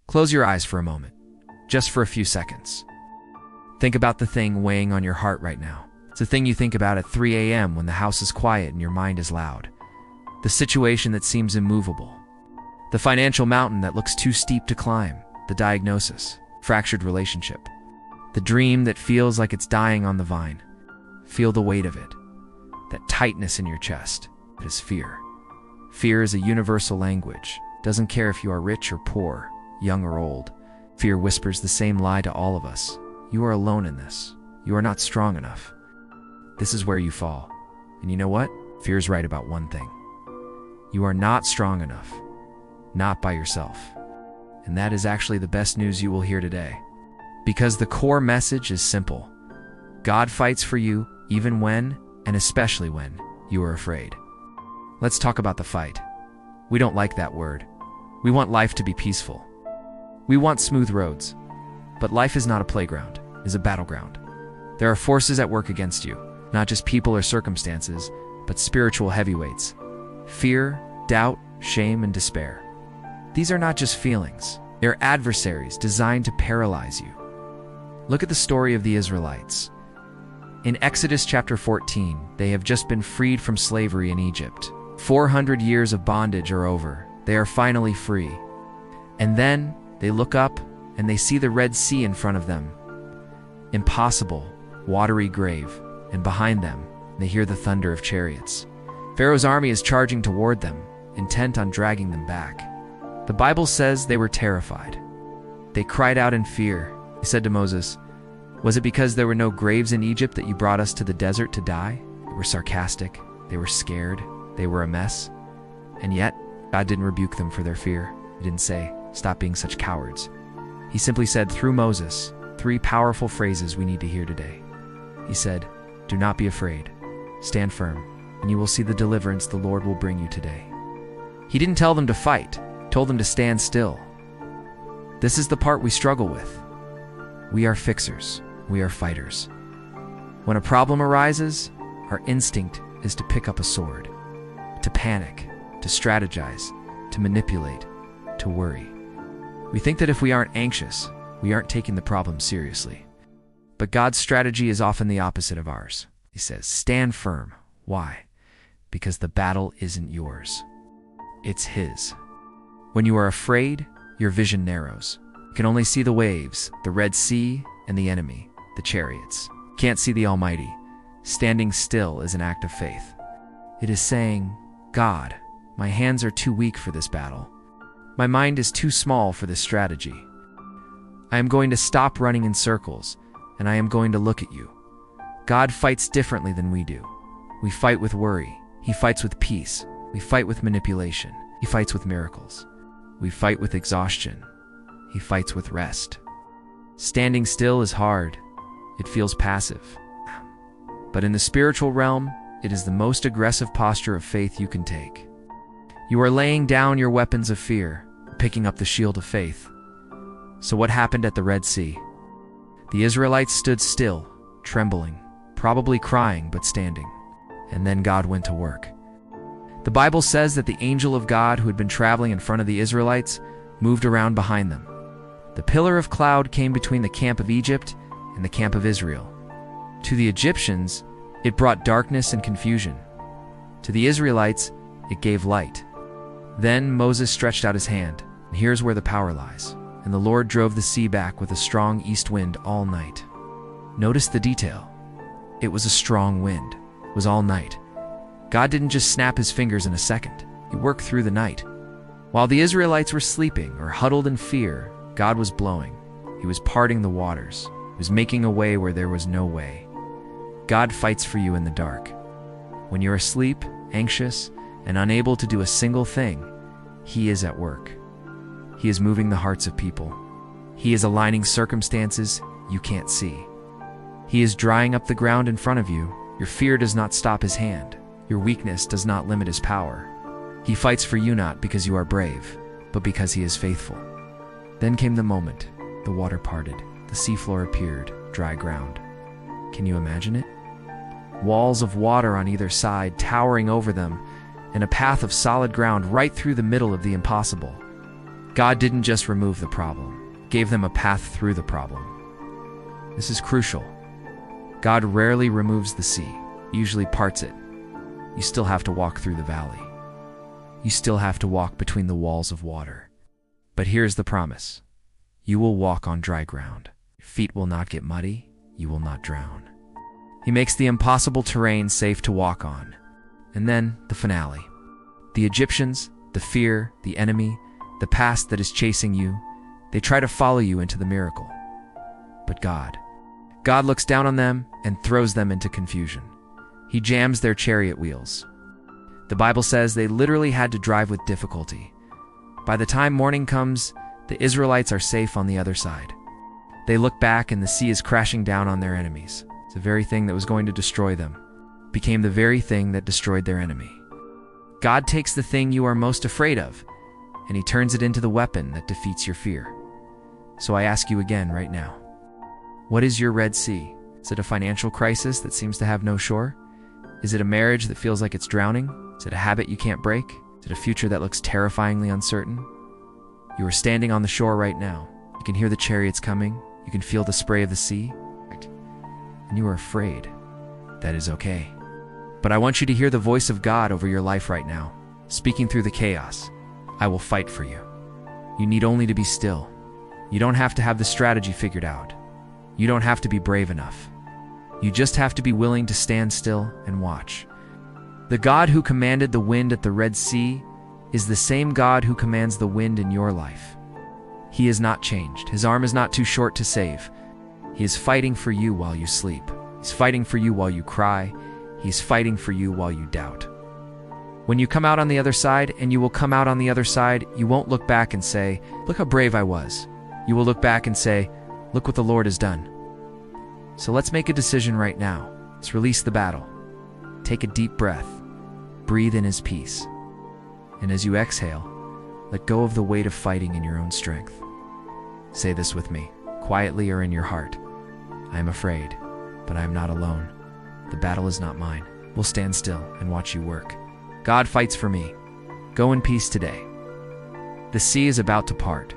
Close your eyes for a moment, just for a few seconds. Think about the thing weighing on your heart right now. It's the thing you think about at 3 a.m. when the house is quiet and your mind is loud. The situation that seems immovable. The financial mountain that looks too steep to climb. The diagnosis, fractured relationship. The dream that feels like it's dying on the vine. Feel the weight of it. That tightness in your chest. It is fear. Fear is a universal language. Doesn't care if you are rich or poor, young or old. Fear whispers the same lie to all of us. You are alone in this. You are not strong enough. This is where you fall. And you know what? Fear is right about one thing. You are not strong enough. Not by yourself. And that is actually the best news you will hear today. Because the core message is simple. God fights for you even when, and especially when, you are afraid. Let's talk about the fight. We don't like that word. We want life to be peaceful. We want smooth roads. But life is not a playground, it is a battleground. There are forces at work against you, not just people or circumstances, but spiritual heavyweights. Fear, doubt, shame, and despair. These are not just feelings. They are adversaries designed to paralyze you. Look at the story of the Israelites. In Exodus chapter 14, they have just been freed from slavery in Egypt. 400 years of bondage are over. They are finally free. And then they look up and they see the Red Sea in front of them. Impossible, watery grave. And behind them, they hear the thunder of chariots. Pharaoh's army is charging toward them, intent on dragging them back. The Bible says they were terrified. They cried out in fear. They said to Moses, "Was it because there were no graves in Egypt that you brought us to the desert to die?" They were sarcastic. They were scared. They were a mess. And yet, God didn't rebuke them for their fear. He didn't say, "Stop being such cowards." He simply said through Moses, 3 powerful phrases we need to hear today. He said, "Do not be afraid. Stand firm, and you will see the deliverance the Lord will bring you today." He didn't tell them to fight. He told them to stand still. This is the part we struggle with. We are fixers. We are fighters. When a problem arises, our instinct is to pick up a sword, to panic, to strategize, to manipulate, to worry. We think that if we aren't anxious, we aren't taking the problem seriously. But God's strategy is often the opposite of ours. He says, stand firm. Why? Because the battle isn't yours. It's His. When you are afraid, your vision narrows. You can only see the waves, the Red Sea, and the enemy, the chariots. You can't see the Almighty. Standing still is an act of faith. It is saying, God, my hands are too weak for this battle. My mind is too small for this strategy. I am going to stop running in circles, and I am going to look at you. God fights differently than we do. We fight with worry. He fights with peace. We fight with manipulation. He fights with miracles. We fight with exhaustion. He fights with rest. Standing still is hard. It feels passive. But in the spiritual realm, it is the most aggressive posture of faith you can take. You are laying down your weapons of fear, picking up the shield of faith. So what happened at the Red Sea? The Israelites stood still, trembling, probably crying but standing. And then God went to work. The Bible says that the angel of God who had been traveling in front of the Israelites moved around behind them. The pillar of cloud came between the camp of Egypt and the camp of Israel. To the Egyptians, it brought darkness and confusion. To the Israelites, it gave light. Then Moses stretched out his hand, and here's where the power lies. And the Lord drove the sea back with a strong east wind all night. Notice the detail. It was a strong wind. It was all night. God didn't just snap His fingers in a second. He worked through the night. While the Israelites were sleeping or huddled in fear, God was blowing. He was parting the waters. He was making a way where there was no way. God fights for you in the dark. When you're asleep, anxious, and unable to do a single thing, He is at work. He is moving the hearts of people. He is aligning circumstances you can't see. He is drying up the ground in front of you. Your fear does not stop His hand. Your weakness does not limit His power. He fights for you not because you are brave, but because He is faithful. Then came the moment. The water parted. The seafloor appeared, dry ground. Can you imagine it? Walls of water on either side towering over them, and a path of solid ground right through the middle of the impossible. God didn't just remove the problem, He gave them a path through the problem. This is crucial. God rarely removes the sea, He usually parts it. You still have to walk through the valley. You still have to walk between the walls of water. But here's the promise. You will walk on dry ground. Your feet will not get muddy. You will not drown. He makes the impossible terrain safe to walk on. And then the finale. The Egyptians, the fear, the enemy, the past that is chasing you, they try to follow you into the miracle. But God looks down on them and throws them into confusion. He jams their chariot wheels. The Bible says they literally had to drive with difficulty. By the time morning comes, the Israelites are safe on the other side. They look back and the sea is crashing down on their enemies. The very thing that was going to destroy them became the very thing that destroyed their enemy. God takes the thing you are most afraid of, and He turns it into the weapon that defeats your fear. So I ask you again right now, what is your Red Sea? Is it a financial crisis that seems to have no shore? Is it a marriage that feels like it's drowning? Is it a habit you can't break? Is it a future that looks terrifyingly uncertain? You are standing on the shore right now. You can hear the chariots coming. You can feel the spray of the sea. And you are afraid. That is okay. But I want you to hear the voice of God over your life right now, speaking through the chaos. I will fight for you. You need only to be still. You don't have to have the strategy figured out. You don't have to be brave enough. You just have to be willing to stand still and watch. The God who commanded the wind at the Red Sea is the same God who commands the wind in your life. He has not changed. His arm is not too short to save. He is fighting for you while you sleep. He's fighting for you while you cry. He's fighting for you while you doubt. When you come out on the other side, and you will come out on the other side, you won't look back and say, "Look how brave I was." You will look back and say, "Look what the Lord has done." So let's make a decision right now. Let's release the battle. Take a deep breath. Breathe in His peace. And as you exhale, let go of the weight of fighting in your own strength. Say this with me, quietly or in your heart. I am afraid, but I am not alone. The battle is not mine. We'll stand still and watch you work. God fights for me. Go in peace today. The sea is about to part.